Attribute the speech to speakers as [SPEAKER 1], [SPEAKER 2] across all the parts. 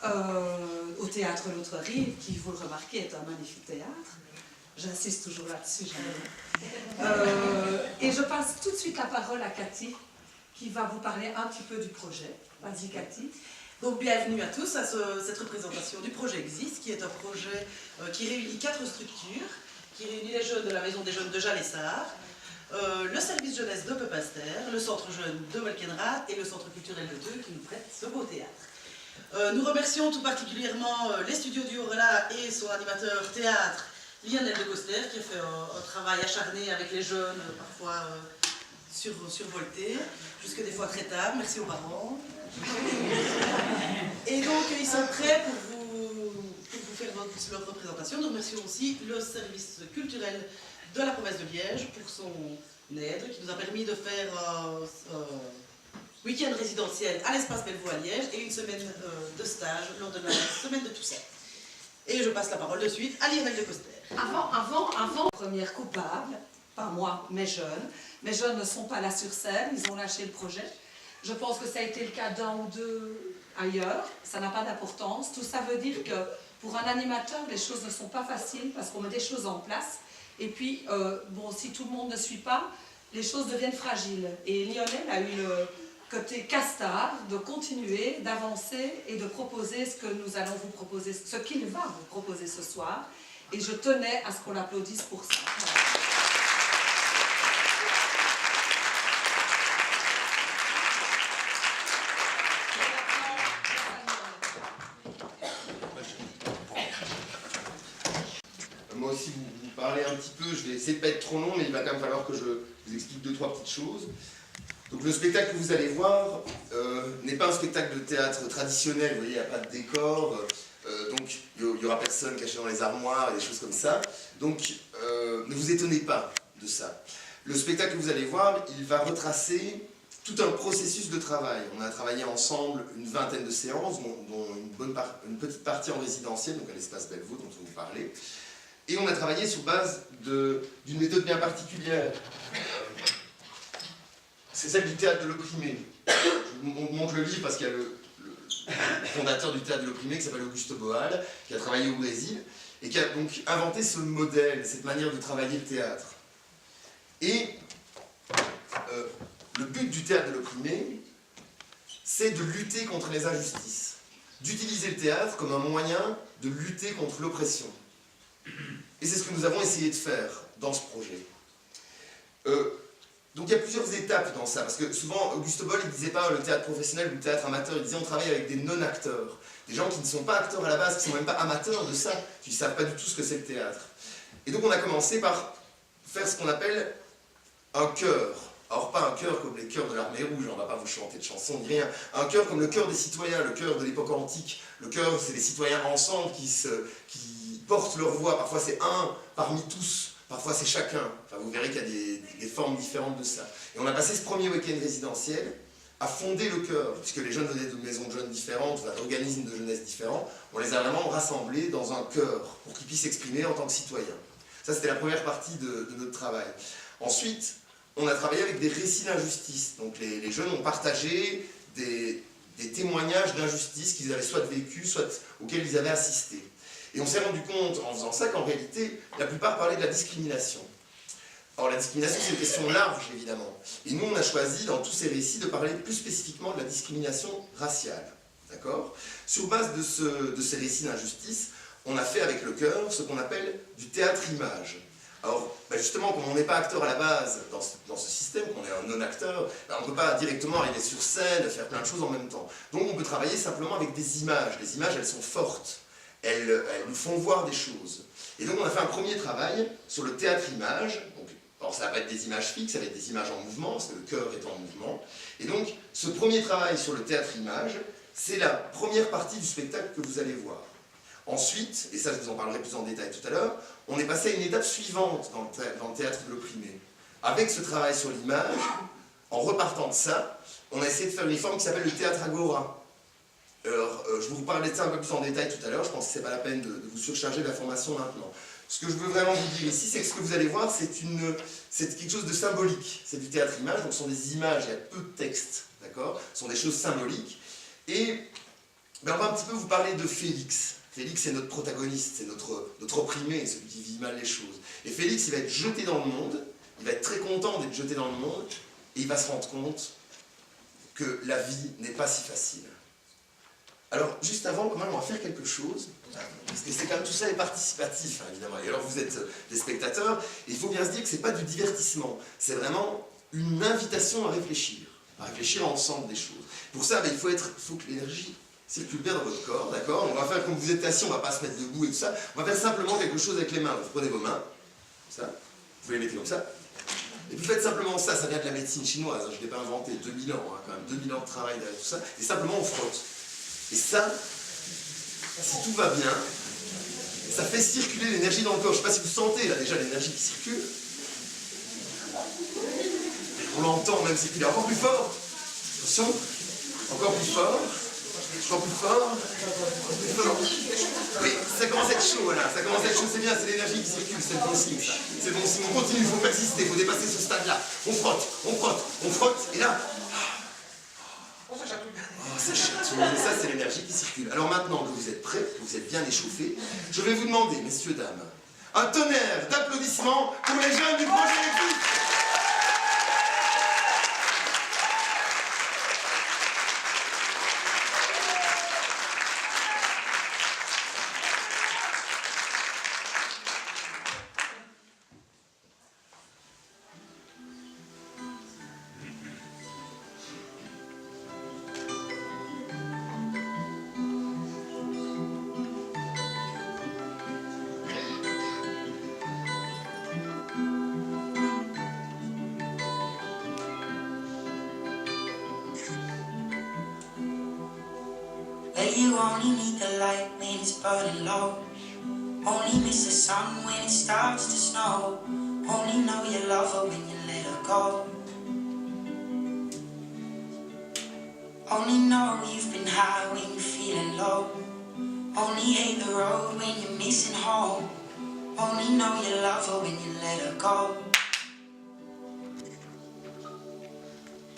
[SPEAKER 1] au théâtre L'Autre Rive, qui, vous le remarquez, est un magnifique théâtre. J'insiste toujours là-dessus, et je passe tout de suite la parole à Cathy, qui va vous parler un petit peu du projet. Vas-y, Cathy.
[SPEAKER 2] Donc, bienvenue à tous à cette représentation du projet Existe, qui est un projet qui réunit 4 structures, qui réunit les jeunes de la Maison des Jeunes de Jalessard, le service jeunesse de Peupaster, le centre jeune de Welkenrath et le centre culturel de Deux qui nous prête ce beau théâtre. Nous remercions tout particulièrement les studios du Horla et son animateur théâtre, Lionel de Coster, qui a fait un travail acharné avec les jeunes, parfois survoltés, jusque des fois très tard. Merci aux parents. Et donc, ils sont prêts pour vous faire leur représentation. Nous remercions aussi le service culturel de la province de Liège pour son aide, qui nous a permis de faire un week-end résidentiel à l'espace Bellevaux à Liège et une semaine de stage lors de la semaine de Toussaint. Et je passe la parole de suite à Lionel de Coster.
[SPEAKER 1] Avant, première coupable, pas moi, mes jeunes. Mes jeunes ne sont pas là sur scène, ils ont lâché le projet. Je pense que ça a été le cas d'un ou deux ailleurs, ça n'a pas d'importance. Tout ça veut dire que pour un animateur, les choses ne sont pas faciles parce qu'on met des choses en place. Et puis, bon, si tout le monde ne suit pas, les choses deviennent fragiles. Et Lionel a eu le côté castard de continuer, d'avancer et de proposer ce que nous allons vous proposer, ce qu'il va vous proposer ce soir. Et je tenais à ce qu'on l'applaudisse pour ça. Voilà.
[SPEAKER 3] Moi aussi, vous parlez un petit peu, je vais essayer de ne pas être trop long, mais il va quand même falloir que je vous explique 2-3 petites choses. Donc le spectacle que vous allez voir n'est pas un spectacle de théâtre traditionnel, vous voyez, il n'y a pas de décor, donc il n'y aura personne caché dans les armoires et des choses comme ça. Donc ne vous étonnez pas de ça. Le spectacle que vous allez voir, il va retracer tout un processus de travail. On a travaillé ensemble une vingtaine de séances, dont une petite partie en résidentiel, donc à l'espace Bellevaux dont on vous parlait. Et on a travaillé sur base d'une méthode bien particulière. C'est celle du théâtre de l'opprimé. Je vous montre le livre parce qu'il y a le fondateur du théâtre de l'opprimé qui s'appelle Augusto Boal, qui a travaillé au Brésil, et qui a donc inventé ce modèle, cette manière de travailler le théâtre. Et le but du théâtre de l'opprimé, c'est de lutter contre les injustices, d'utiliser le théâtre comme un moyen de lutter contre l'oppression. Et c'est ce que nous avons essayé de faire dans ce projet. Donc il y a plusieurs étapes dans ça, parce que souvent Augusto Boal il ne disait pas le théâtre professionnel ou le théâtre amateur, il disait on travaille avec des non-acteurs, des gens qui ne sont pas acteurs à la base, qui ne sont même pas amateurs de ça, qui ne savent pas du tout ce que c'est le théâtre. Et donc on a commencé par faire ce qu'on appelle un chœur. Alors pas un chœur comme les chœurs de l'Armée Rouge, on ne va pas vous chanter de chansons ni rien, un chœur comme le chœur des citoyens, le chœur de l'époque antique. Le chœur, c'est les citoyens ensemble qui portent leur voix, parfois c'est un parmi tous. Parfois c'est chacun, enfin, vous verrez qu'il y a des formes différentes de ça. Et on a passé ce premier week-end résidentiel à fonder le chœur, puisque les jeunes venaient de maisons de jeunes différentes, d'organismes de jeunesse différents, on les a vraiment rassemblés dans un chœur, pour qu'ils puissent s'exprimer en tant que citoyens. Ça c'était la première partie de notre travail. Ensuite, on a travaillé avec des récits d'injustice, donc les jeunes ont partagé des témoignages d'injustice qu'ils avaient soit vécu, soit auxquels ils avaient assisté. Et on s'est rendu compte, en faisant ça, qu'en réalité, la plupart parlaient de la discrimination. Alors la discrimination, c'est une question large, évidemment. Et nous, on a choisi, dans tous ces récits, de parler plus spécifiquement de la discrimination raciale. D'accord ? Sur base de ces récits d'injustice, on a fait avec le chœur ce qu'on appelle du théâtre-image. Alors, justement, comme on n'est pas acteur à la base dans ce système, qu'on est un non-acteur, on ne peut pas directement arriver sur scène, faire plein de choses en même temps. Donc on peut travailler simplement avec des images. Les images, elles sont fortes. Elles nous font voir des choses. Et donc on a fait un premier travail sur le théâtre-image. Alors ça va être des images fixes, ça va être des images en mouvement, parce que le chœur est en mouvement. Et donc ce premier travail sur le théâtre-image, c'est la première partie du spectacle que vous allez voir. Ensuite, et ça je vous en parlerai plus en détail tout à l'heure, on est passé à une étape suivante dans le théâtre de l'opprimé. Avec ce travail sur l'image, en repartant de ça, on a essayé de faire une forme qui s'appelle le théâtre agora. Alors, je vais vous parler de ça un peu plus en détail tout à l'heure, je pense que ce n'est pas la peine de vous surcharger d'informations maintenant. Ce que je veux vraiment vous dire ici, c'est que ce que vous allez voir, c'est quelque chose de symbolique. C'est du théâtre-image, donc ce sont des images, il y a peu de texte, d'accord ? Ce sont des choses symboliques. Et Ben, on va un petit peu vous parler de Félix. Félix est notre protagoniste, c'est notre opprimé, celui qui vit mal les choses. Et Félix, il va être jeté dans le monde, il va être très content d'être jeté dans le monde, et il va se rendre compte que la vie n'est pas si facile. Alors, juste avant, quand même, on va faire quelque chose, parce que c'est quand même tout ça est participatif, hein, évidemment. Et alors, vous êtes des spectateurs, et il faut bien se dire que c'est pas du divertissement, c'est vraiment une invitation à réfléchir ensemble des choses. Pour ça, ben, il faut que l'énergie circule bien dans votre corps, d'accord? On va faire comme vous êtes assis, on va pas se mettre debout et tout ça. On va faire simplement quelque chose avec les mains. Vous prenez vos mains, ça, vous les mettez comme ça. Et vous faites simplement ça, ça vient de la médecine chinoise, hein, je ne l'ai pas inventé, 2000 ans, hein, quand même, 2000 ans de travail derrière tout ça. Et simplement on frotte. Et ça, si tout va bien, ça fait circuler l'énergie dans le corps. Je ne sais pas si vous sentez là déjà l'énergie qui circule. On l'entend même circuler encore plus fort. Attention, encore plus fort. Encore plus fort. Encore plus fort. Oui, ça commence à être chaud là. Ça commence à être chaud, c'est bien, c'est l'énergie qui circule, c'est le bon signe ça. C'est le bon signe, on continue, il faut persister, il faut dépasser ce stade-là. On frotte, et là. Oh, ça chatouille, et ça c'est l'énergie qui circule. Alors maintenant que vous êtes prêts, que vous êtes bien échauffés, je vais vous demander, messieurs, dames, un tonnerre d'applaudissements pour les jeunes du projet Écoute.
[SPEAKER 4] Well, you only need the light when it's burning low. Only miss the sun when it starts to snow. Only know you love her when you let her go. Only know you've been high when you're feeling low. Only hate the road when you're missing home. Only know you love her when you let her go.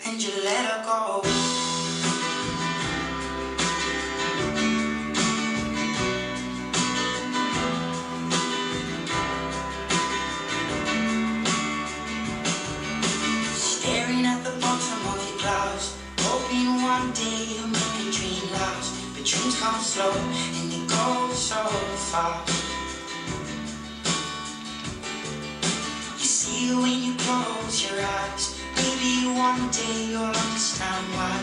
[SPEAKER 4] And you let her go. One day you make a dream last, but dreams come slow and they go so fast. You see it when you close your eyes. Maybe one day you'll understand why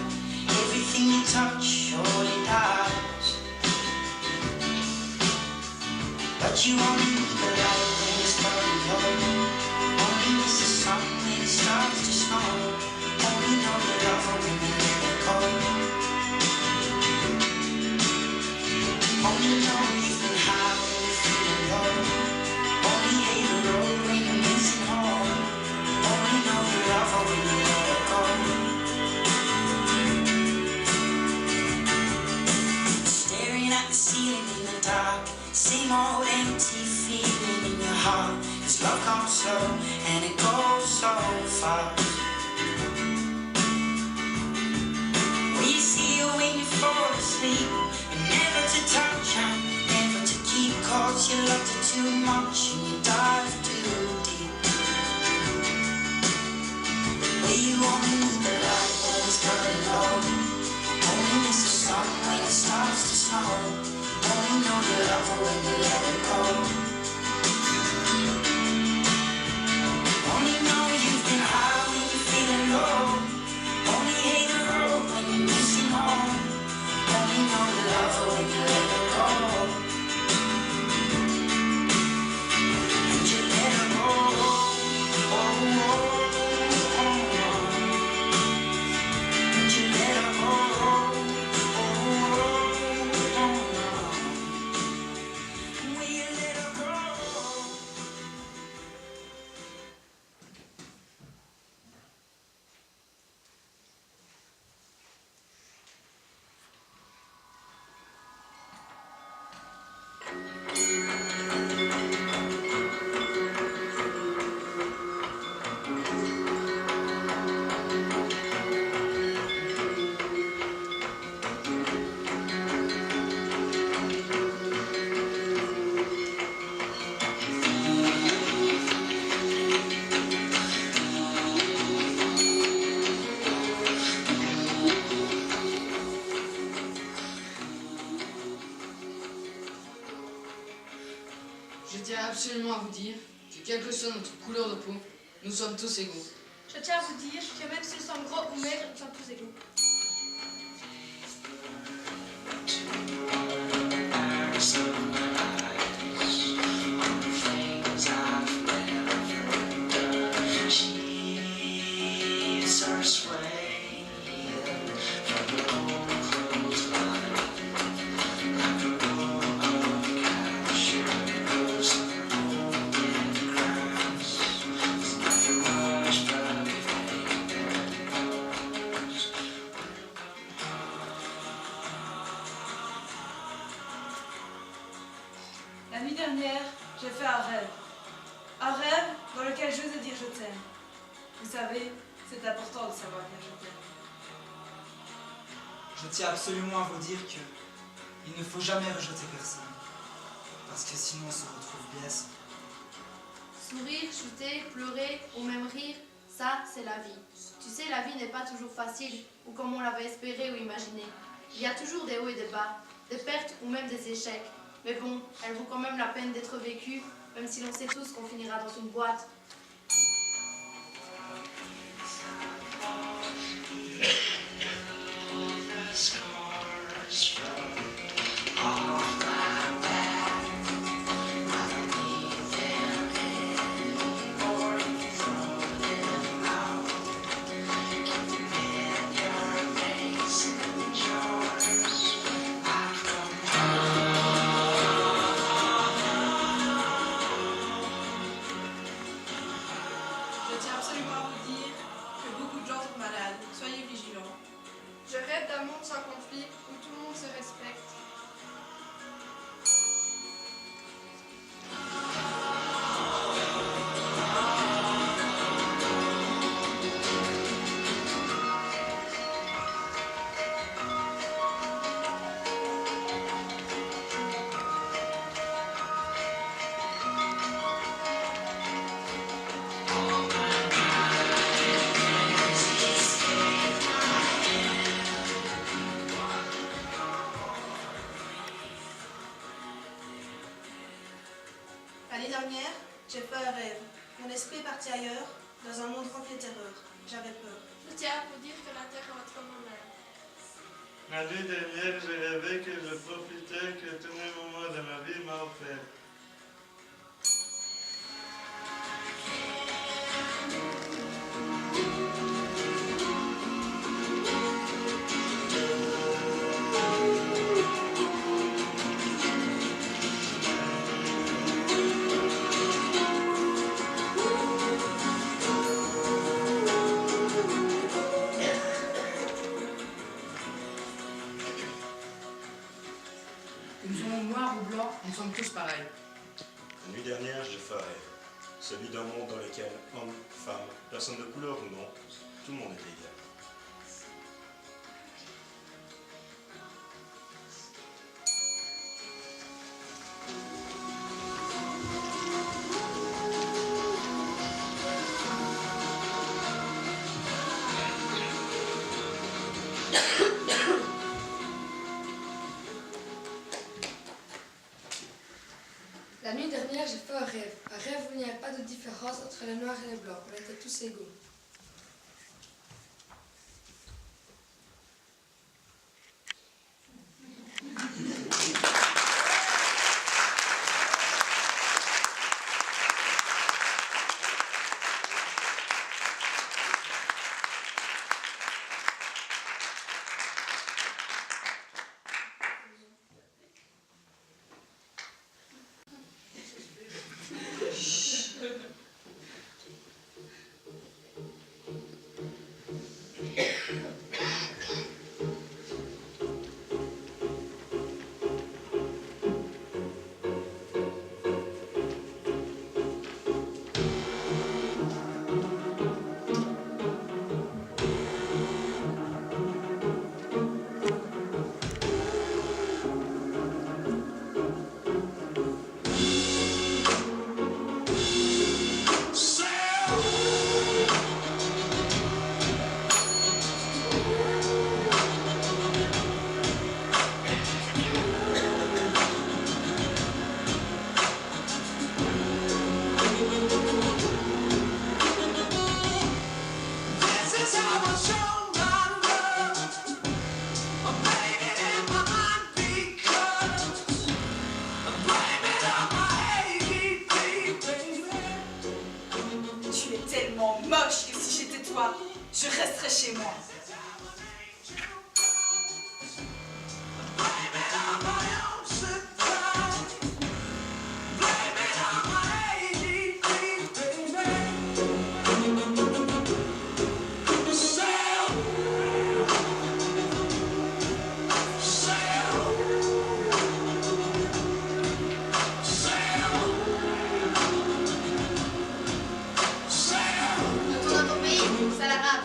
[SPEAKER 4] everything you touch surely dies. But you only need the light when it's burning low. Only miss the sun when it starts to snow. Only know you love her when you let her go. Only know you've been high when you're feeling low. Only hate the road when you're missing home. Only know you love her when you let her go. Staring at the ceiling in the dark, same old empty feeling in your heart. 'Cause love comes slow and it goes so fast. We see you when you fall asleep, but never to touch and never to keep. 'Cause you loved her too much and you dive too deep. Well, you only need the light when it's burning low. Only miss the sun when it starts to snow. Only know you love her when you let her go. Only know you've been high when you're feeling low. Only hate the road when you're missing home. Only know you love her when you let her go. And you let her go. Oh, oh, oh, oh. And you let her go. Oh, oh, oh, oh. Will you let her go?
[SPEAKER 5] Je tiens absolument à vous dire que quelle que soit notre couleur de peau, nous sommes tous égaux.
[SPEAKER 6] Je tiens à vous dire que même s'ils sont gros ou maigres, nous sommes tous égaux.
[SPEAKER 7] La nuit dernière, j'ai fait un rêve. Un rêve dans lequel j'osais dire je t'aime. Vous savez, c'est important de savoir dire je t'aime.
[SPEAKER 8] Je tiens absolument à vous dire que il ne faut jamais rejeter personne. Parce que sinon on se retrouve blessé.
[SPEAKER 9] Sourire, chuter, pleurer ou même rire, ça c'est la vie. Tu sais, la vie n'est pas toujours facile ou comme on l'avait espéré ou imaginé. Il y a toujours des hauts et des bas, des pertes ou même des échecs. Mais bon, elle vaut quand même la peine d'être vécue, même si l'on sait tous qu'on finira dans une boîte.
[SPEAKER 7] Je tiens absolument à vous dire que beaucoup de gens sont malades. Soyez vigilants.
[SPEAKER 6] Je rêve d'un monde sans conflit où tout le monde se respecte.
[SPEAKER 7] L'année dernière, j'ai fait un rêve. Mon esprit est parti ailleurs, dans un monde rempli de terreur. J'avais peur.
[SPEAKER 6] Je tiens à vous dire que la terre va trop mal.
[SPEAKER 10] La nuit dernière, j'ai rêvé que je profitais que tous les moments de ma vie m'a offert.
[SPEAKER 5] Que nous soyons noirs ou blancs, nous sommes tous pareils.
[SPEAKER 11] La nuit dernière, j'ai fait un rêve. Celui d'un monde dans lequel hommes, femmes, personnes de couleur ou non, tout le monde est égal.
[SPEAKER 12] La nuit dernière, j'ai fait un rêve. Un rêve où il n'y avait pas de différence entre les noirs et les blancs. On était tous égaux.
[SPEAKER 7] chez moi.
[SPEAKER 9] Retourne dans ton pays, sale arabe.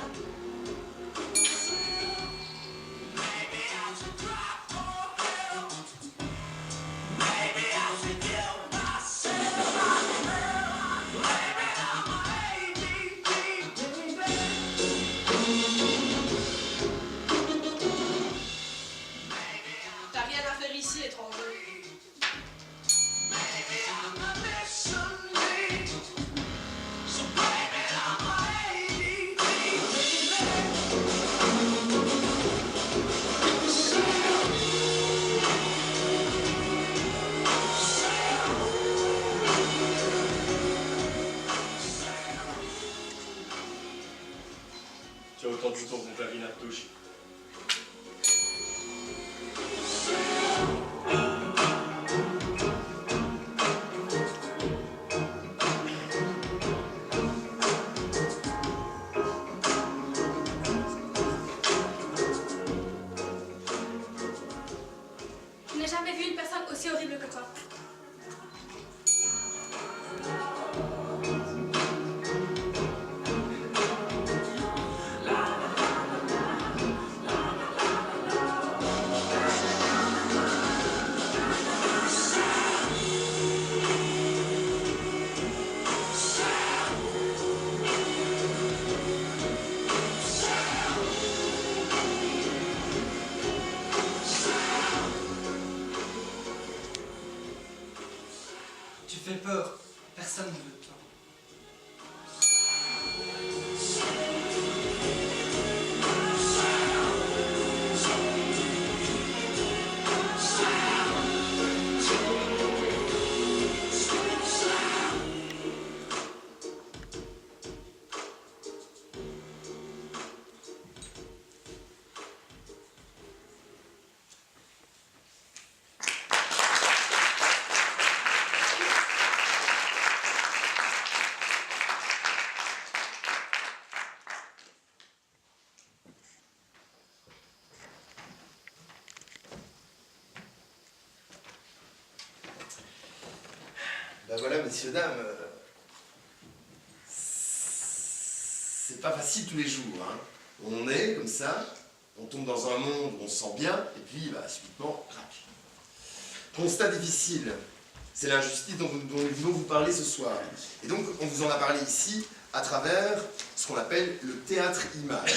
[SPEAKER 7] T'as rien à faire ici, étranger.
[SPEAKER 11] Tu as autant de boutons qu'on clavier à touche.
[SPEAKER 12] Je n'ai jamais vu une personne aussi horrible que toi.
[SPEAKER 8] Tu fais peur. Personne ne veut de toi.
[SPEAKER 3] Ben voilà, messieurs, dames, c'est pas facile tous les jours. Hein. On est comme ça, on tombe dans un monde où on se sent bien, et puis bah, subitement, crac. Constat difficile, c'est l'injustice dont nous voulons vous parler ce soir. Et donc, on vous en a parlé ici à travers ce qu'on appelle le théâtre-image.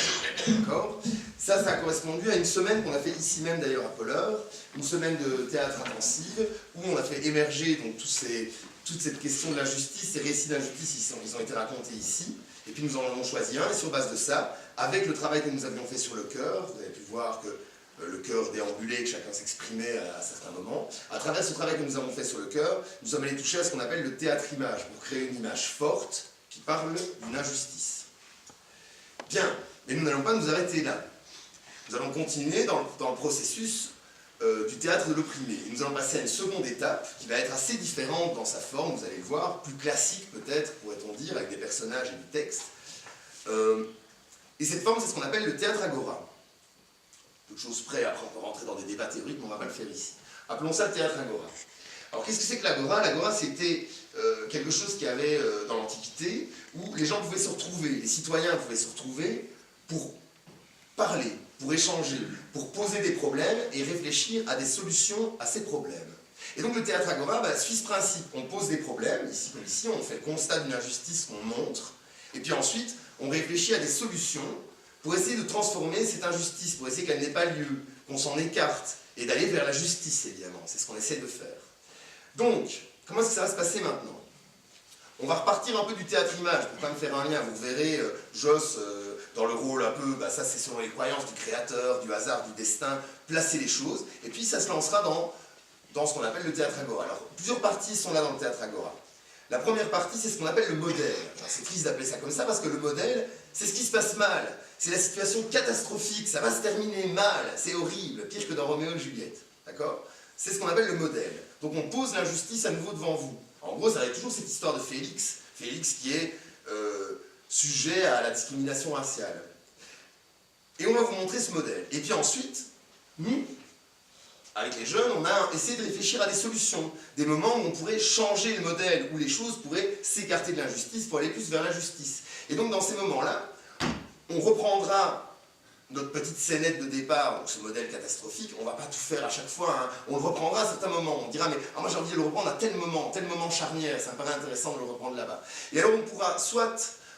[SPEAKER 3] D'accord ? Ça a correspondu à une semaine qu'on a fait ici même d'ailleurs à Polleur, une semaine de théâtre intensive, où on a fait émerger donc, toute cette question de l'injustice, ces récits d'injustice, ils ont été racontés ici, et puis nous en avons choisi un, et sur base de ça, avec le travail que nous avions fait sur le chœur, vous avez pu voir que le chœur déambulait, que chacun s'exprimait à certains moments, à travers ce travail que nous avons fait sur le chœur, nous sommes allés toucher à ce qu'on appelle le théâtre-image, pour créer une image forte qui parle d'une injustice. Bien, mais nous n'allons pas nous arrêter là. Nous allons continuer dans le processus du théâtre de l'opprimé. Et nous allons passer à une seconde étape qui va être assez différente dans sa forme, vous allez le voir, plus classique peut-être, pourrait-on dire, avec des personnages et du texte. Et cette forme, c'est ce qu'on appelle le théâtre agora. Peu de choses près, après on peut rentrer dans des débats théoriques, mais on ne va pas le faire ici. Appelons ça le théâtre agora. Alors qu'est-ce que c'est que l'agora? L'agora, c'était quelque chose qu'il y avait dans l'Antiquité, où les gens pouvaient se retrouver, les citoyens pouvaient se retrouver pour parler, pour échanger, pour poser des problèmes et réfléchir à des solutions à ces problèmes. Et donc le théâtre agora suit ce principe. On pose des problèmes, ici comme ici, on fait le constat d'une injustice qu'on montre, et puis ensuite on réfléchit à des solutions pour essayer de transformer cette injustice, pour essayer qu'elle n'ait pas lieu, qu'on s'en écarte, et d'aller vers la justice évidemment. C'est ce qu'on essaie de faire. Donc, comment est-ce que ça va se passer maintenant? On va repartir un peu du théâtre-image, pour pas me faire un lien. Vous verrez Joss dans le rôle un peu, ça c'est selon les croyances du créateur, du hasard, du destin, placer les choses, et puis ça se lancera dans ce qu'on appelle le théâtre agora. Alors, plusieurs parties sont là dans le théâtre agora. La première partie, c'est ce qu'on appelle le modèle. C'est triste d'appeler ça comme ça parce que le modèle, c'est ce qui se passe mal. C'est la situation catastrophique, ça va se terminer mal, c'est horrible, pire que dans Roméo et Juliette. D'accord? C'est ce qu'on appelle le modèle. Donc on pose l'injustice à nouveau devant vous. En gros, ça va être toujours cette histoire de Félix. Félix qui est sujet à la discrimination raciale. Et on va vous montrer ce modèle. Et puis ensuite, nous, avec les jeunes, on a essayé de réfléchir à des solutions, des moments où on pourrait changer le modèle, où les choses pourraient s'écarter de l'injustice pour aller plus vers la justice. Et donc dans ces moments-là, on reprendra notre petite scénette de départ, donc ce modèle catastrophique, on ne va pas tout faire à chaque fois, hein. On le reprendra à certains moments, on dira mais moi j'ai envie de le reprendre à tel moment charnière, ça me paraît intéressant de le reprendre là-bas. Et alors on pourra soit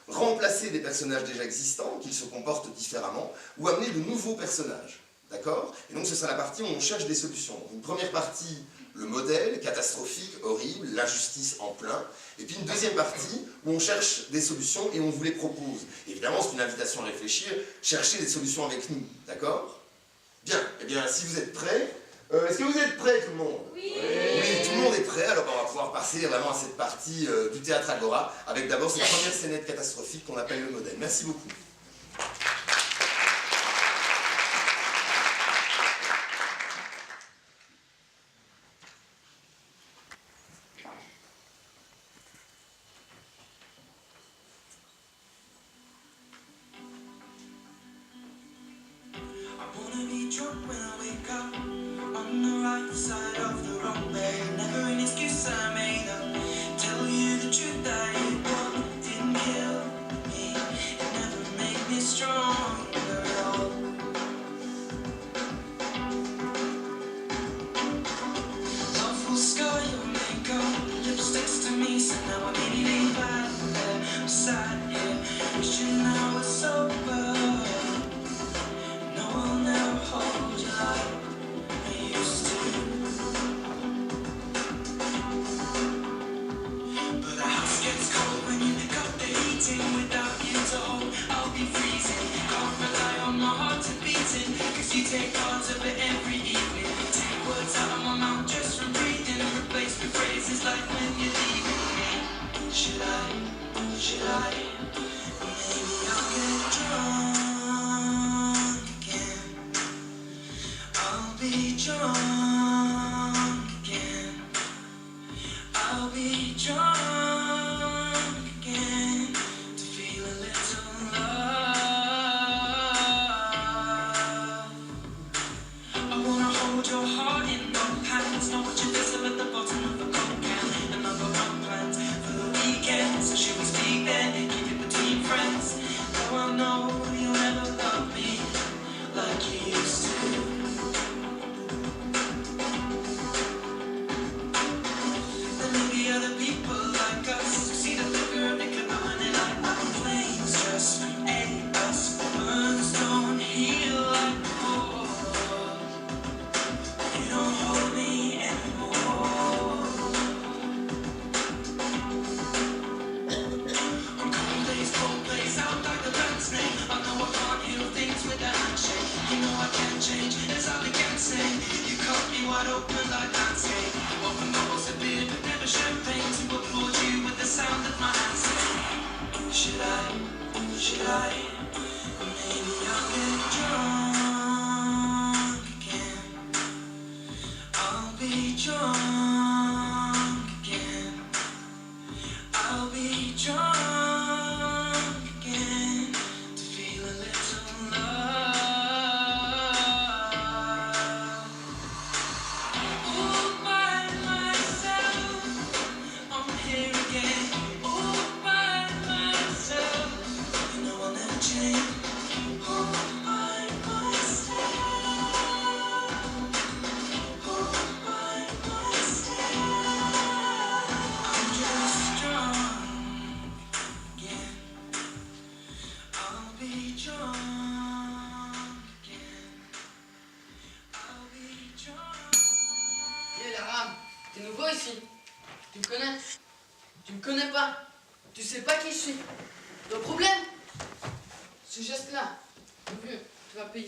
[SPEAKER 3] remplacer des personnages déjà existants, qui se comportent différemment, ou amener de nouveaux personnages. D'accord? Et donc ce sera la partie où on cherche des solutions. Donc, une première partie, le modèle, catastrophique, horrible, l'injustice en plein. Et puis une deuxième partie où on cherche des solutions et on vous les propose. Évidemment, c'est une invitation à réfléchir, chercher des solutions avec nous. D'accord? Bien, eh bien si vous êtes prêts, est-ce que vous êtes prêts tout le monde? Oui. Oui, tout le monde est prêt, alors on va pouvoir passer vraiment à cette partie du théâtre Agora, avec d'abord cette première scénette catastrophique qu'on appelle le modèle. Merci beaucoup.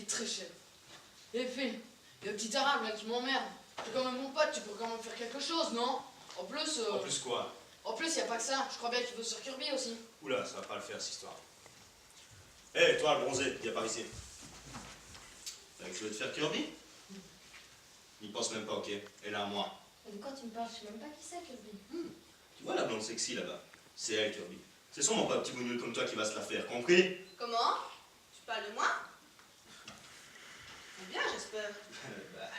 [SPEAKER 5] Très cher. Et puis, le petit arabe là qui m'emmerde. Tu es quand même mon pote, tu peux quand même faire quelque chose, non? En plus
[SPEAKER 11] En plus quoi?
[SPEAKER 5] En plus, y a pas que ça. Je crois bien qu'il veut sur Kirby aussi.
[SPEAKER 11] Oula, ça va pas le faire, cette histoire. Hé, toi, le bronzé, viens par ici. T'as que je veux te faire Kirby? N'y pense même pas, ok? Elle est à moi.
[SPEAKER 9] Mais de quoi tu me parles? Je sais même pas qui c'est, Kirby.
[SPEAKER 11] Tu vois la blonde sexy là-bas? C'est elle, Kirby. C'est sûrement pas un petit bougnoul comme toi qui va se la faire, compris?
[SPEAKER 2] Comment? Tu parles de moi? Bien, j'espère.
[SPEAKER 11] Bah,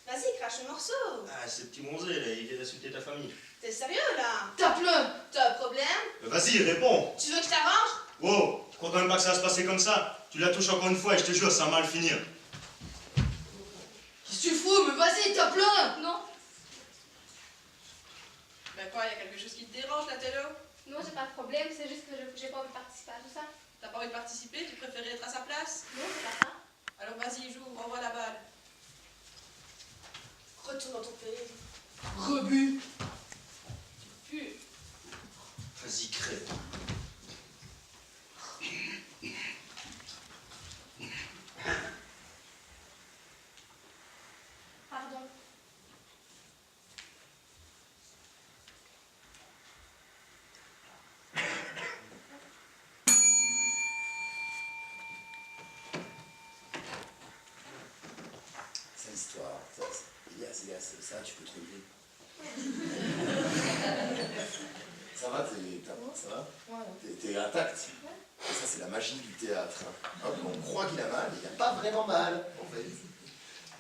[SPEAKER 2] Vas-y, crache un morceau.
[SPEAKER 11] ah, ce petit bronzé, là, il vient d'insulter ta famille.
[SPEAKER 2] T'es sérieux, là?
[SPEAKER 5] Tape-le!
[SPEAKER 2] T'as un problème?
[SPEAKER 11] Vas-y, réponds!
[SPEAKER 2] Tu veux que je t'arrange?
[SPEAKER 11] Wow, tu crois quand même pas que ça va se passer comme ça? Tu la touches encore une fois et je te jure, ça va mal finir.
[SPEAKER 5] Qu'est-ce que tu fous? Mais vas-y, tape-le!
[SPEAKER 9] Non,
[SPEAKER 2] Ben quoi, y a quelque chose qui te dérange, la télo?
[SPEAKER 9] non, j'ai pas de problème, c'est juste que j'ai pas envie de participer à tout ça.
[SPEAKER 2] T'as pas envie de participer? Tu préférais être à sa place?
[SPEAKER 9] Non, c'est pas ça.
[SPEAKER 2] Alors vas-y, joue, envoie la balle. Retourne dans ton pays.
[SPEAKER 5] Rebut!
[SPEAKER 2] Puis,
[SPEAKER 11] Vas-y, crève.
[SPEAKER 9] Pardon.
[SPEAKER 3] C'est l'histoire. Elias, ça, tu peux te relever. Ça va, ça va? T'es intact. Et ça, c'est la magie du théâtre. Hop, on croit qu'il a mal, mais il n'y a pas vraiment mal, en fait.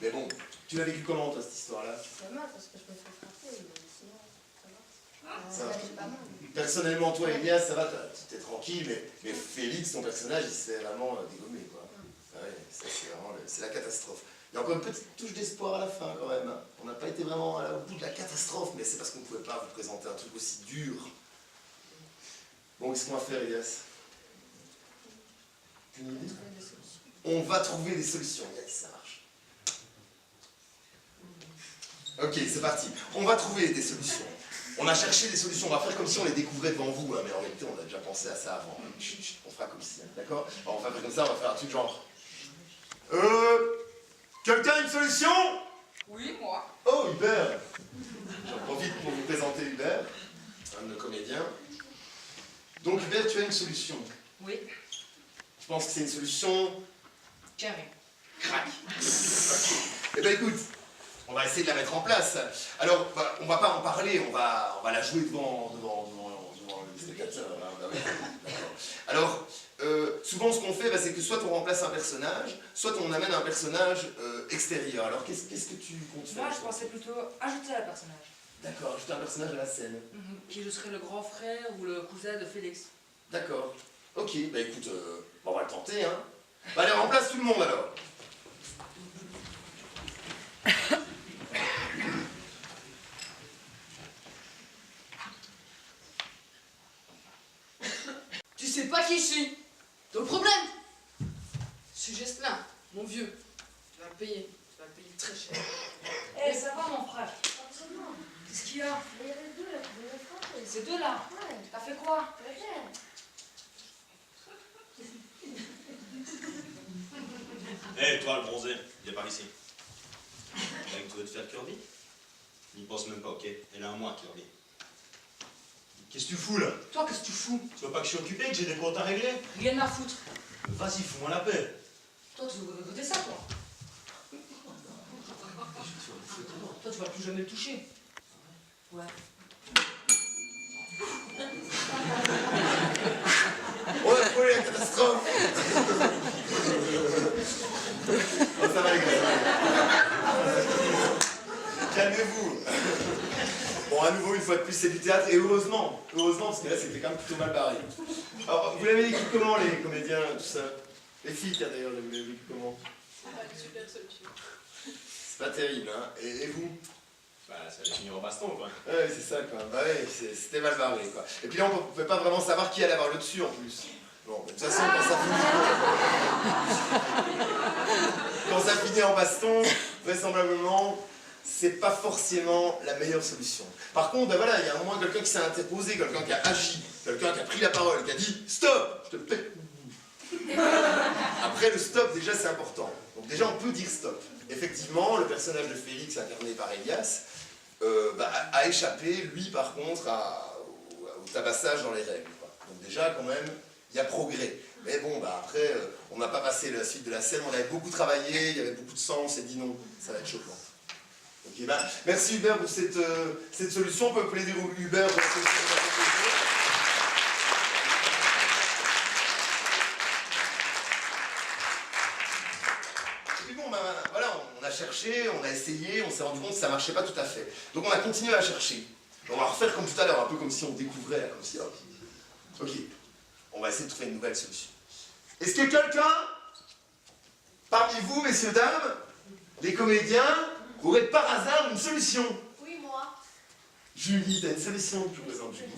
[SPEAKER 3] Mais bon, tu l'as vécu comment, toi, cette histoire-là?
[SPEAKER 9] C'est mal parce que je me fais frapper, mais sinon, ça va.
[SPEAKER 3] Ça va.
[SPEAKER 9] J'ai pas mal.
[SPEAKER 3] Personnellement, toi, Elias, ça va, t'es tranquille, mais Félix, ton personnage, il s'est vraiment dégommé, quoi. Ah ouais, ça, c'est vraiment c'est la catastrophe. Il y a encore une petite touche d'espoir à la fin, quand même. Hein. On n'a pas été vraiment au bout de la catastrophe, mais c'est parce qu'on ne pouvait pas vous présenter un truc aussi dur. Bon, qu'est-ce qu'on va faire, Elias? Une idée? On va trouver des solutions. Yes, ça marche. Ok, c'est parti. On va trouver des solutions. On a cherché des solutions. On va faire comme si on les découvrait devant vous, hein, mais en réalité, on a déjà pensé à ça avant. Chut, chut, on fera comme si, hein, d'accord? On va faire comme ça, on va faire un truc genre... Quelqu'un a une solution?
[SPEAKER 6] Oui, moi.
[SPEAKER 3] Oh, Hubert! J'en profite pour vous présenter Hubert, un de nos comédiens. Donc, Hubert, tu as une solution.
[SPEAKER 6] Oui.
[SPEAKER 3] Je pense que c'est une solution...
[SPEAKER 6] Carré.
[SPEAKER 3] Crac. Eh bien, écoute, on va essayer de la mettre en place. Alors, bah, on va pas en parler, on va la jouer devant les spectateurs. Hein, bah ouais, d'accord. Alors, souvent, ce qu'on fait, bah, c'est que soit on remplace un personnage, soit on amène un personnage extérieur. Alors, qu'est-ce que tu comptes faire?
[SPEAKER 6] Moi, je pensais plutôt ajouter un personnage.
[SPEAKER 3] D'accord, ajouter un personnage à la scène.
[SPEAKER 6] Qui je serais le grand frère ou le cousin de Félix.
[SPEAKER 3] D'accord. Ok, bah écoute, on va le tenter, hein. Bah, allez, remplace tout le monde, alors.
[SPEAKER 5] Tu sais pas qui je suis. T'as le problème. Ce geste-là, mon vieux, tu vas le payer. Tu vas le payer très cher.
[SPEAKER 6] Eh, ça va, mon frère? Qu'est-ce qu'il y a?
[SPEAKER 9] Il y avait deux là, qui devaient frapper.
[SPEAKER 6] Ces deux là?
[SPEAKER 9] Ouais,
[SPEAKER 6] T'as fait quoi?
[SPEAKER 9] rien.
[SPEAKER 11] Hé, toi, le bronzé, viens par ici. T'as que tu veux te faire Kirby? N'y pense même pas, ok? Elle est à moi, Kirby. Qu'est-ce que tu fous, là?
[SPEAKER 6] Toi, qu'est-ce que tu fous?
[SPEAKER 11] Tu vois pas que je suis occupé, que j'ai des comptes à régler?
[SPEAKER 6] Rien à foutre.
[SPEAKER 11] Vas-y, fous-moi la paix.
[SPEAKER 6] Toi, tu veux écouter ça, toi? Toi, tu vas plus jamais le toucher. Ouais.
[SPEAKER 3] On a trouvé la catastrophe. Oh, ça va les gars, ça va. Calmez-vous. Bon, à nouveau, une fois de plus, c'est du théâtre, et heureusement, parce que là, c'était quand même plutôt mal barré. Alors, vous l'avez vécu comment, les comédiens, tout ça? Les filles, tiens, d'ailleurs, vous l'avez vécu comment?
[SPEAKER 2] une super solution.
[SPEAKER 3] C'est pas terrible, hein? Et vous?
[SPEAKER 11] Bah, ça va finir en baston, quoi.
[SPEAKER 3] Ouais, c'est ça, quoi. Bah ouais, c'était mal barré, quoi. Et puis là, on ne pouvait pas vraiment savoir qui allait avoir le dessus, en plus. Bon, de toute façon, quand ça finit en baston, vraisemblablement, c'est pas forcément la meilleure solution. Par contre, ben voilà, il y a au moins quelqu'un qui s'est interposé, quelqu'un qui a agi, quelqu'un qui a pris la parole, qui a dit « Stop !» Je te paie. Après, le stop, déjà, c'est important. Donc déjà, on peut dire stop. Effectivement, le personnage de Félix, incarné par Elias, a échappé, lui, par contre, tabassage dans les règles, quoi. Donc déjà, quand même, il y a progrès. Mais bon, bah après, on n'a pas passé la suite de la scène, on avait beaucoup travaillé, il y avait beaucoup de sang, on s'est dit non, ça va être choquant. Ok, bah, merci Hubert pour cette solution, on peut plaider Hubert pour cette solution. Et puis bon, bah, voilà, on a cherché, on a essayé, on s'est rendu compte que ça ne marchait pas tout à fait. Donc on a continué à chercher. On va refaire comme tout à l'heure, un peu comme si on découvrait, là, comme si... Ok, on va essayer de trouver une nouvelle solution. Est-ce que quelqu'un, parmi vous, messieurs, dames, les comédiens, aurait par hasard une solution?
[SPEAKER 9] Oui, moi.
[SPEAKER 3] Julie, t'as une solution? Je vous présente Julie.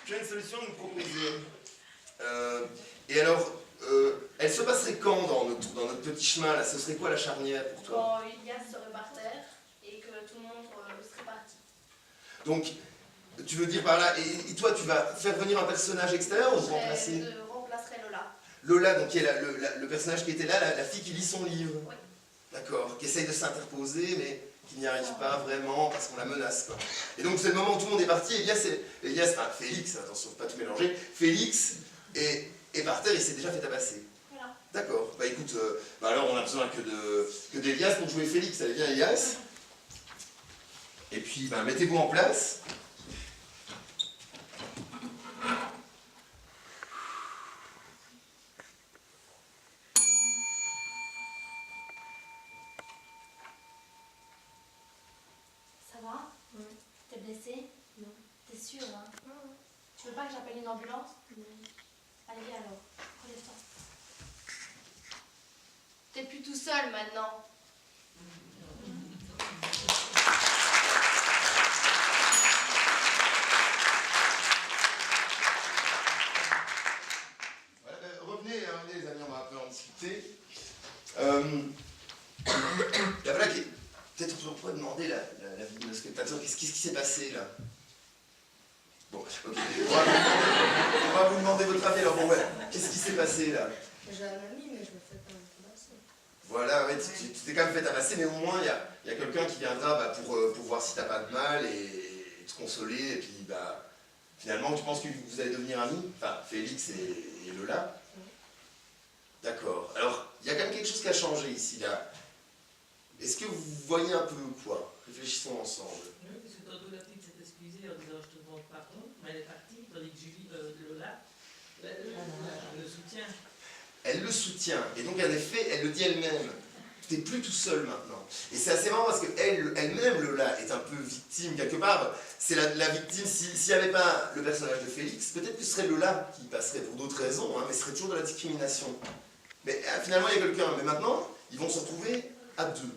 [SPEAKER 3] Tu as une solution à nous proposer. Et alors, elle se passerait quand dans notre petit chemin là? Ce serait quoi la charnière pour toi?
[SPEAKER 9] Quand Ilias serait par terre et que tout le monde serait parti.
[SPEAKER 3] Donc, tu veux dire par là, et toi tu vas faire venir un personnage extérieur ou remplacer?
[SPEAKER 9] Je remplacerai Lola.
[SPEAKER 3] Lola, donc qui est le personnage qui était là, la fille qui lit son livre.
[SPEAKER 9] Oui.
[SPEAKER 3] D'accord, qui essaye de s'interposer, mais qui n'y arrive pas vraiment parce qu'on la menace, quoi. Et donc c'est le moment où tout le monde est parti, Félix, attention, faut pas tout mélanger, Félix est par terre, il s'est déjà fait tabasser.
[SPEAKER 9] Voilà.
[SPEAKER 3] D'accord, bah écoute, alors on a besoin que d'Elias pour jouer Félix, allez viens Elias. Et puis, bah, mettez-vous en place.
[SPEAKER 9] Ça va? Oui. T'es blessé? Non. T'es sûre, hein? Tu veux pas que j'appelle une ambulance? Non. Allez, viens alors. Relève-toi. T'es plus tout seul maintenant.
[SPEAKER 3] Voilà, revenez les amis, on va un peu en discuter. La voilà, peut-être on pourrait demander la vie de nos spectateurs, qu'est-ce qui s'est passé là? Bon, ok, on va vous demander votre avis. Alors bon, ouais, qu'est-ce qui s'est passé là?
[SPEAKER 12] J'ai un ami, mais je me fais pas tabasser.
[SPEAKER 3] Voilà, ouais, tu t'es quand même fait tabasser, mais au moins il y a quelqu'un qui viendra bah, pour voir si t'as pas de mal et te consoler, et puis bah, finalement tu penses que vous allez devenir amis? Enfin, Félix et Lola? D'accord. Alors, il y a quand même quelque chose qui a changé ici, là. Est-ce que vous voyez un peu quoi? Réfléchissons ensemble.
[SPEAKER 13] Oui, parce que tantôt la petite s'est excusée en disant je te demande pardon, mais elle est partie, tandis que Julie, Lola, le soutient.
[SPEAKER 3] Elle le soutient, et donc en effet, elle le dit elle-même. T'es plus tout seul maintenant. Et c'est assez marrant parce qu'elle-même, Lola, est un peu victime quelque part. C'est la victime, s'il n'y avait pas le personnage de Félix, peut-être que ce serait Lola qui passerait pour d'autres raisons, hein, mais ce serait toujours de la discrimination. Mais finalement, il y a quelqu'un. Mais maintenant, ils vont se retrouver à deux.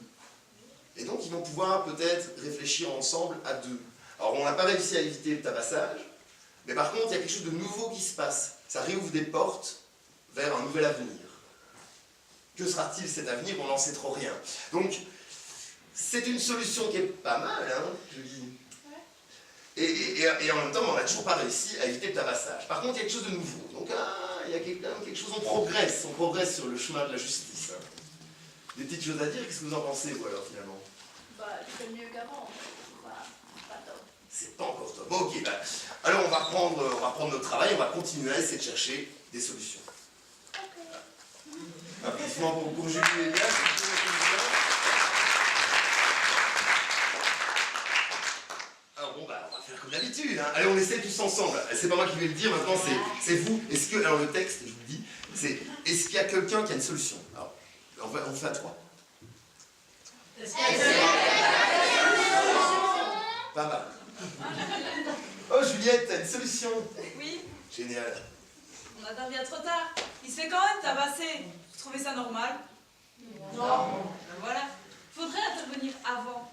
[SPEAKER 3] Et donc, ils vont pouvoir peut-être réfléchir ensemble à deux. Alors, on n'a pas réussi à éviter le tabassage, mais par contre, il y a quelque chose de nouveau qui se passe. Ça réouvre des portes vers un nouvel avenir. Que sera-t-il cet avenir? On n'en sait trop rien. Donc, c'est une solution qui est pas mal, hein, je dis. Et en même temps, on n'a toujours pas réussi à éviter le tabassage. Par contre, il y a quelque chose de nouveau. Donc, il y a quand même quelque chose, on progresse sur le chemin de la justice. Hein. Des petites choses à dire, qu'est-ce que vous en pensez, vous, alors, finalement?
[SPEAKER 9] Bah, il fait mieux qu'avant. Voilà, pas top.
[SPEAKER 3] C'est pas encore top. Bon, ok, bah, alors on va reprendre notre travail, on va continuer à essayer de chercher des solutions. Applaudissements pour Julie et Elias. Alors bon, bah, on va faire comme d'habitude. Hein. Allez, on essaie tous ensemble. C'est pas moi qui vais le dire, maintenant c'est vous. Est-ce que, alors le texte, je vous le dis, c'est est-ce qu'il y a quelqu'un qui a une solution? Alors, on fait à trois. Pas mal. Oh Juliette, t'as une solution?
[SPEAKER 7] Oui.
[SPEAKER 3] Génial.
[SPEAKER 7] On intervient trop tard. Il se fait quand même tabasser. Vous trouvez ça normal? Non. Ben voilà. Faudrait intervenir avant.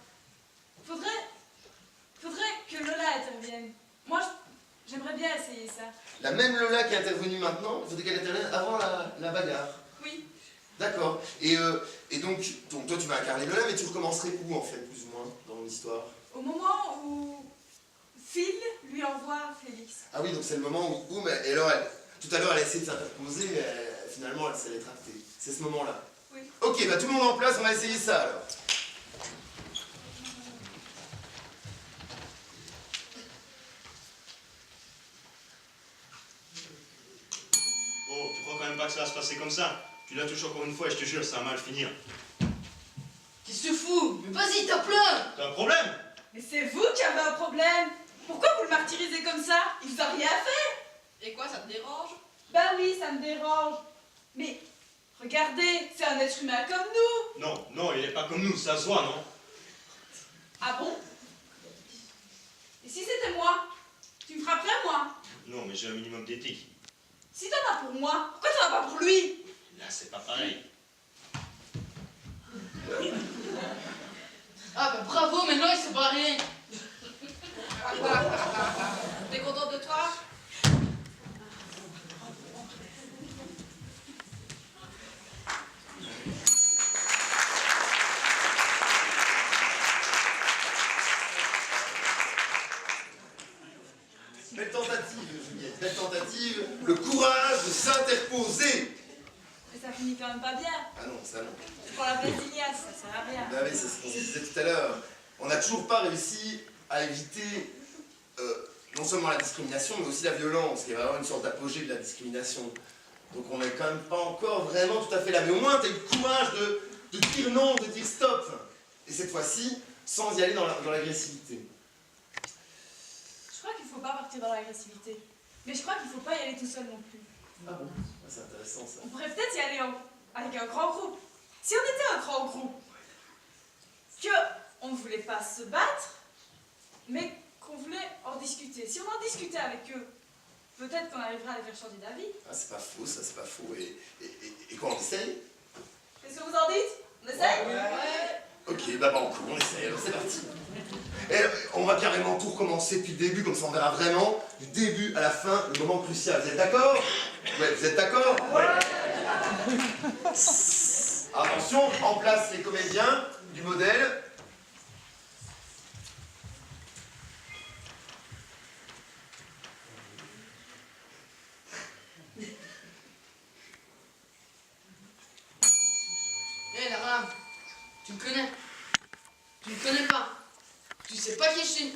[SPEAKER 7] Faudrait que Lola intervienne. Moi, j'aimerais bien essayer ça.
[SPEAKER 3] La même Lola qui est intervenue maintenant, il faudrait qu'elle intervienne avant la bagarre.
[SPEAKER 7] Oui.
[SPEAKER 3] D'accord. Et donc, toi tu vas incarner Lola, mais tu recommencerais où en fait, plus ou moins, dans l'histoire?
[SPEAKER 7] Au moment où Phil lui envoie Félix.
[SPEAKER 3] Ah oui, donc c'est le moment où et alors tout à l'heure elle a essayé de s'interposer, mais finalement elle s'est rétractée. C'est ce moment-là.
[SPEAKER 7] Oui.
[SPEAKER 3] Ok, bah tout le monde en place, on va essayer ça alors.
[SPEAKER 11] passer comme ça. Tu la touches encore une fois et je te jure, ça va mal finir.
[SPEAKER 5] Qu'est-ce que tu fous? Mais vas-y, t'as plein!
[SPEAKER 11] T'as un problème?
[SPEAKER 7] Mais c'est vous qui avez un problème. Pourquoi vous le martyrisez comme ça? Il vous a rien fait.
[SPEAKER 6] Et quoi, ça te dérange?
[SPEAKER 7] Bah oui, ça me dérange. Mais regardez, c'est un être humain comme nous.
[SPEAKER 11] Non, non, il est pas comme nous, ça se voit, non?
[SPEAKER 7] Ah bon? Et si c'était moi? Tu me frapperais moi?
[SPEAKER 11] Non, mais j'ai un minimum d'éthique.
[SPEAKER 7] Si t'en as pour moi, pourquoi t'en as pas pour lui?
[SPEAKER 11] Là, c'est pas pareil.
[SPEAKER 5] Ah bah bravo, maintenant il s'est barré.
[SPEAKER 6] T'es contente de toi?
[SPEAKER 3] Belle tentative, Juliette, belle tentative. Le courage de s'interposer.
[SPEAKER 7] Mais ça finit quand même pas bien.
[SPEAKER 3] Ah non, ça non.
[SPEAKER 7] Pour la Brésilienne, ça sert à rien.
[SPEAKER 3] Bah oui, c'est ce qu'on disait tout à l'heure. On n'a toujours pas réussi à éviter non seulement la discrimination, mais aussi la violence, qui est vraiment une sorte d'apogée de la discrimination. Donc on n'est quand même pas encore vraiment tout à fait là. Mais au moins, tu as eu le courage de dire non, de dire stop. Et cette fois-ci, sans y aller dans l'agressivité.
[SPEAKER 7] Je crois qu'il faut pas partir dans l'agressivité. Mais je crois qu'il faut pas y aller tout seul non plus.
[SPEAKER 3] Ah bon? C'est intéressant ça.
[SPEAKER 7] On pourrait peut-être y aller avec un grand groupe. Si on était un grand groupe, qu'on ne voulait pas se battre, mais qu'on voulait en discuter. Si on en discutait avec eux, peut-être qu'on arriverait à les faire changer d'avis.
[SPEAKER 3] Ah, c'est pas faux, ça, c'est pas faux. Et quoi, on essaye?
[SPEAKER 7] Qu'est-ce que vous en dites? On essaye?
[SPEAKER 3] Ouais. Ok, bah banco, on essaye, alors c'est parti. Et on va carrément tout recommencer depuis le début, comme ça on verra vraiment, du début à la fin, le moment crucial. Vous êtes d'accord? Ouais, vous êtes d'accord? Ouais. Attention, en place les comédiens du modèle.
[SPEAKER 5] Hé, la rame, tu me connais? Tu me connais pas? Tu sais pas qui je suis?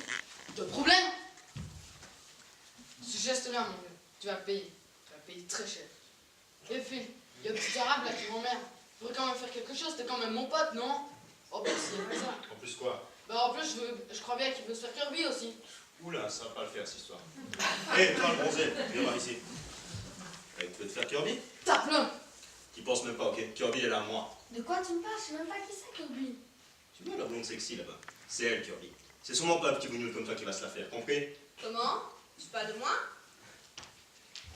[SPEAKER 5] T'as un problème? Ce geste-là, mon vieux, tu vas le payer. Tu vas le payer très cher. Et puis, il y a un petit arabe là qui m'emmerde. Faudrait quand même faire quelque chose, t'es quand même mon pote, non? En plus, il y a pas ça.
[SPEAKER 11] En plus quoi?
[SPEAKER 5] Bah en plus, je crois bien qu'il veut se faire Kirby aussi.
[SPEAKER 11] Oula, ça va pas le faire cette histoire. Hé, toi le bronzé, viens voir ici. Tu veux te faire Kirby?
[SPEAKER 5] T'as plein!
[SPEAKER 11] T'y penses même pas, ok? Kirby elle est là, moi.
[SPEAKER 9] De quoi tu me parles? Je sais même pas qui c'est, Kirby.
[SPEAKER 11] Tu vois la blonde sexy là-bas? C'est elle, Kirby. C'est sûrement pas un petit bougnoule comme toi qui va se la faire, compris?
[SPEAKER 6] Comment? Tu parles de moi?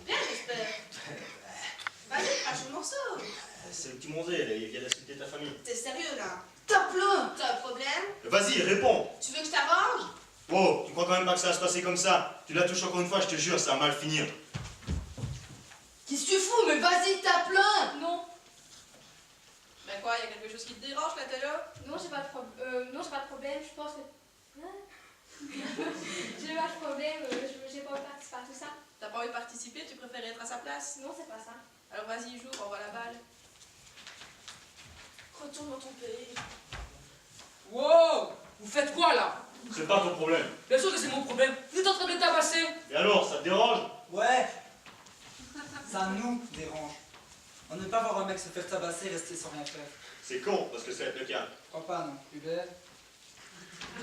[SPEAKER 6] Bien, j'espère. Vas-y, crache le morceau.
[SPEAKER 11] C'est le petit bronzé, il vient d'insulter ta famille.
[SPEAKER 6] T'es sérieux là?
[SPEAKER 5] T'as plein!
[SPEAKER 6] T'as un problème?
[SPEAKER 11] Vas-y, réponds!
[SPEAKER 6] Tu veux que je t'arrange?
[SPEAKER 11] Oh, tu crois quand même pas que ça va se passer comme ça? Tu la touches encore une fois, je te jure, ça va mal finir.
[SPEAKER 5] Qu'est-ce que tu fous? Mais vas-y, t'as plein!
[SPEAKER 7] Non.
[SPEAKER 6] Ben quoi, y a quelque chose qui te dérange là, t'es là?
[SPEAKER 12] Non, j'ai pas de problème, je pense que... j'ai pas de problème, j'ai pas envie de participer à tout ça.
[SPEAKER 6] T'as pas envie de participer, tu préfères être à sa place?
[SPEAKER 12] Non, c'est pas ça.
[SPEAKER 6] Alors vas-y, joue, envoie la balle. Retourne dans ton pays.
[SPEAKER 14] Wow! Vous faites quoi là?
[SPEAKER 11] C'est pas ton problème.
[SPEAKER 14] Bien sûr que c'est mon problème. Vous êtes en train de le tabasser.
[SPEAKER 11] Et alors, ça te dérange?
[SPEAKER 8] Ouais. Ça nous dérange. On ne peut pas voir un mec se faire tabasser et rester sans rien faire.
[SPEAKER 11] C'est con, parce que ça va être le cas.
[SPEAKER 8] Je crois pas, non. Hubert.
[SPEAKER 6] Vous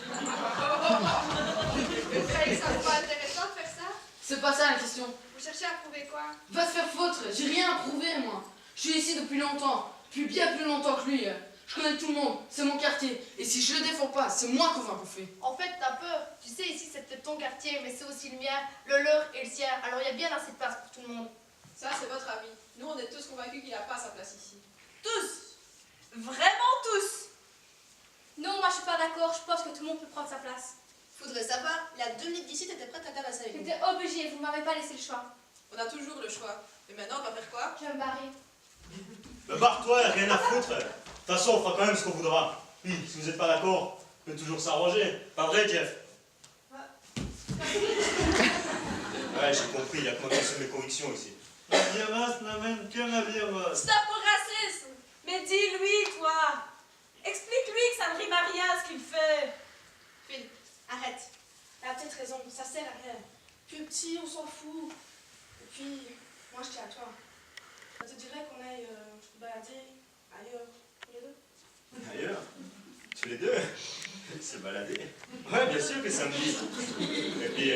[SPEAKER 6] croyez que ça pas intéressant de faire ça?
[SPEAKER 5] C'est pas ça la question.
[SPEAKER 6] Vous cherchez à prouver quoi?
[SPEAKER 5] Va te faire foutre, j'ai rien à prouver moi. Je suis ici depuis longtemps, depuis bien plus longtemps que lui. Je connais tout le monde, c'est mon quartier. Et si je le défends pas, c'est moi qu'on va bouffer.
[SPEAKER 9] En fait, t'as peur. Tu sais, ici, c'est peut-être ton quartier, mais c'est aussi le mien, le leur et le sien. Alors, il y a bien assez de place pour tout le monde.
[SPEAKER 6] Ça, c'est votre avis. Nous, on est tous convaincus qu'il n'a pas sa place ici.
[SPEAKER 7] Tous. Vraiment tous.
[SPEAKER 12] Non, moi je suis pas d'accord, je pense que tout le monde peut prendre sa place.
[SPEAKER 6] Faudrait savoir, il y a 2 minutes d'ici, t'étais prête à tabasser avec nous.
[SPEAKER 12] J'étais obligée, vous m'avez pas laissé le choix.
[SPEAKER 6] On a toujours le choix. Mais maintenant, on va faire quoi?
[SPEAKER 12] Je vais me barrer.
[SPEAKER 11] Bah barre-toi, y'a rien à foutre. De toute façon, on fera quand même ce qu'on voudra. Puis, si vous êtes pas d'accord, on peut toujours s'arranger. Pas vrai, Jeff? Ouais, j'ai compris, il y a que moi qui suis mes convictions ici.
[SPEAKER 10] La violence n'amène que la violence.
[SPEAKER 7] Stop au racisme. Mais dis-lui, toi. Explique-lui que ça ne rime à rien ce qu'il fait.
[SPEAKER 6] Phil, arrête. Elle a peut-être raison, ça sert à rien. Plus petit, on s'en fout. Et puis, moi, je tiens à toi. Ça te dirait qu'on aille se balader ailleurs, tous les deux?
[SPEAKER 11] Ailleurs? Tous les deux? Se balader? Ouais, bien sûr que ça me dit. Et puis,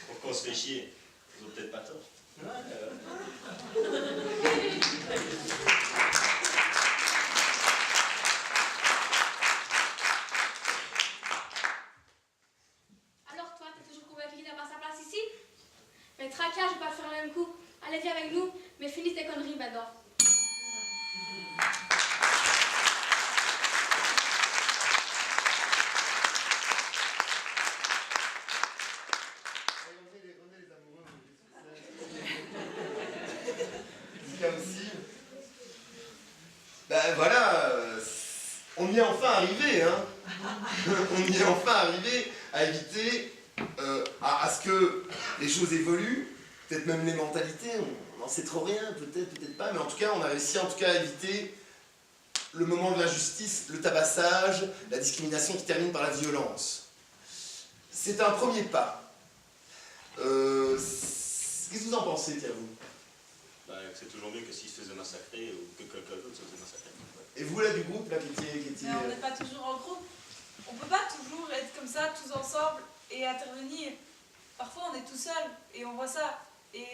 [SPEAKER 11] pour qu'on se fait chier, ils ont peut-être pas tort.
[SPEAKER 12] Alors toi, t'es toujours convaincu qu'il n'a pas sa place ici? Mais tracas, je vais pas faire le même coup. Allez, viens avec nous, mais finis tes conneries maintenant.
[SPEAKER 3] Ben voilà, on y est enfin arrivé, hein. On y est enfin arrivé à éviter à ce que les choses évoluent, peut-être même les mentalités, on n'en sait trop rien, peut-être, peut-être pas, mais en tout cas, on a réussi en tout cas à éviter le moment de l'injustice, le tabassage, la discrimination qui termine par la violence. C'est un premier pas. Qu'est-ce que vous en pensez, tiens, vous?
[SPEAKER 11] Ben, c'est toujours mieux que s'ils se faisaient massacrer ou que quelqu'un d'autre se faisait massacrer.
[SPEAKER 3] Et vous, là, du groupe, là, qui étiez...
[SPEAKER 7] Mais on n'est pas toujours en groupe. On peut pas toujours être comme ça, tous ensemble, et intervenir. Parfois, on est tout seul, et on voit ça. Et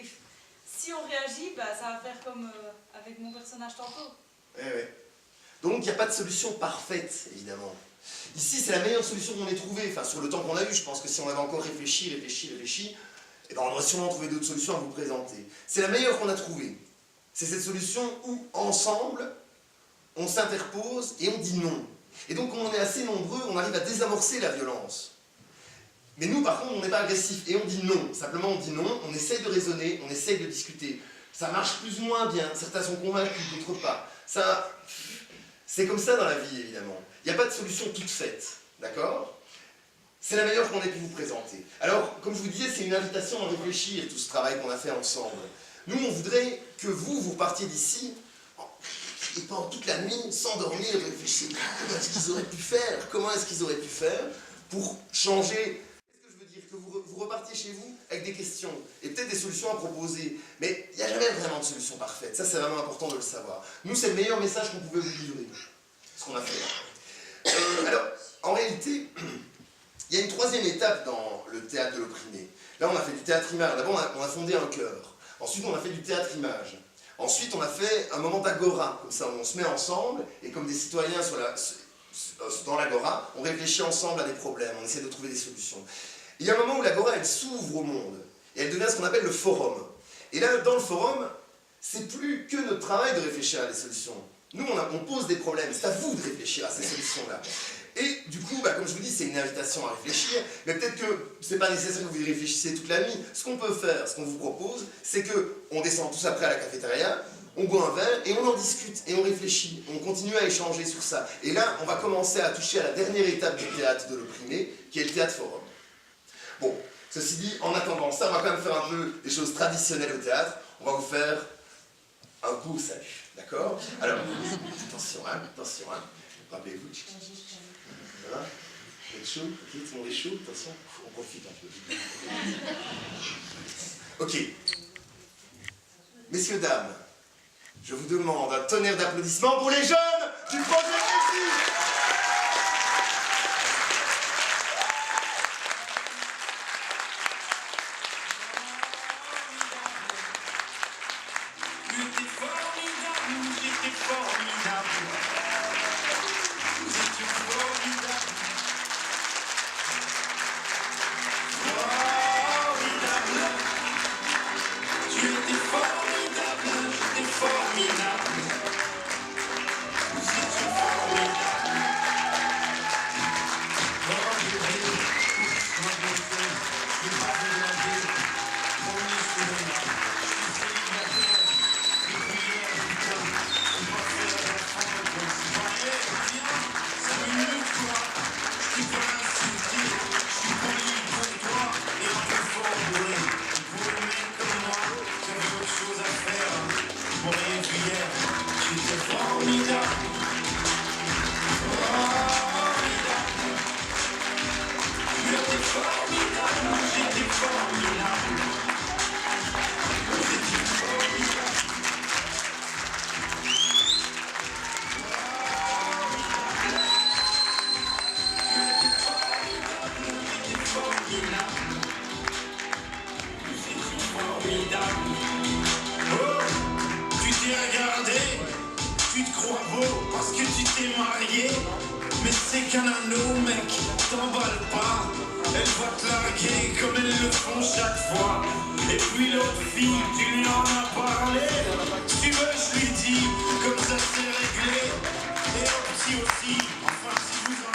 [SPEAKER 7] si on réagit, bah, ça va faire comme avec mon personnage tantôt.
[SPEAKER 3] Ouais. Donc, il n'y a pas de solution parfaite, évidemment. Ici, c'est la meilleure solution qu'on ait trouvée. Enfin, sur le temps qu'on a eu, je pense que si on avait encore réfléchi, eh ben, on aurait sûrement trouvé d'autres solutions à vous présenter. C'est la meilleure qu'on a trouvée. C'est cette solution où, ensemble, on s'interpose et on dit non. Et donc, comme on est assez nombreux, on arrive à désamorcer la violence. Mais nous, par contre, on n'est pas agressif et on dit non. Simplement, on dit non, on essaye de raisonner, on essaye de discuter. Ça marche plus ou moins bien. Certains sont convaincus, d'autres pas. Ça, c'est comme ça dans la vie, évidemment. Il n'y a pas de solution toute faite. D'accord ? C'est la meilleure qu'on ait pu vous présenter. Alors, comme je vous disais, c'est une invitation à réfléchir, tout ce travail qu'on a fait ensemble. Nous, on voudrait que vous repartiez d'ici, et pendant toute la nuit, sans dormir, réfléchir. Comment est-ce qu'ils auraient pu faire? Comment est-ce qu'ils auraient pu faire pour changer? Qu'est-ce que je veux dire? Que vous repartiez chez vous avec des questions, et peut-être des solutions à proposer. Mais il n'y a jamais vraiment de solution parfaite. Ça, c'est vraiment important de le savoir. Nous, c'est le meilleur message qu'on pouvait vous livrer. Ce qu'on a fait là. Alors, en réalité... Il y a une troisième étape dans le théâtre de l'opprimé. Là, on a fait du théâtre-image. D'abord, on a fondé un chœur. Ensuite, on a fait du théâtre-image. Ensuite, on a fait un moment d'agora. Comme ça, on se met ensemble et comme des citoyens dans l'agora, on réfléchit ensemble à des problèmes, on essaie de trouver des solutions. Et il y a un moment où l'agora, elle s'ouvre au monde. Et elle devient ce qu'on appelle le forum. Et là, dans le forum, c'est plus que notre travail de réfléchir à des solutions. Nous, on pose des problèmes. C'est à vous de réfléchir à ces solutions-là. Et du coup, comme je vous dis, c'est une invitation à réfléchir, mais peut-être que c'est pas nécessaire que vous y réfléchissiez toute la nuit. Ce qu'on peut faire, ce qu'on vous propose, c'est qu'on descend tous après à la cafétéria, on boit un verre et on en discute, et on réfléchit, on continue à échanger sur ça. Et là, on va commencer à toucher à la dernière étape du théâtre de l'opprimé, qui est le théâtre forum. Bon, ceci dit, en attendant ça, on va quand même faire un peu des choses traditionnelles au théâtre. On va vous faire un beau salut, d'accord? Alors, attention, rappelez-vous. Voilà. Vous êtes chaud? Ok, tout le monde est chaud? Attention, on profite un peu. Ok. Messieurs, dames, je vous demande un tonnerre d'applaudissements pour les jeunes du projet Réussite.
[SPEAKER 4] Formidable.
[SPEAKER 15] Mais c'est qu'un anneau, mec, t'emballe pas. Elle va te larguer comme elles le font chaque fois. Et puis l'autre fille, tu lui en as parlé. Si tu veux, je lui dis, comme ça c'est réglé. Et au petit aussi, enfin si vous en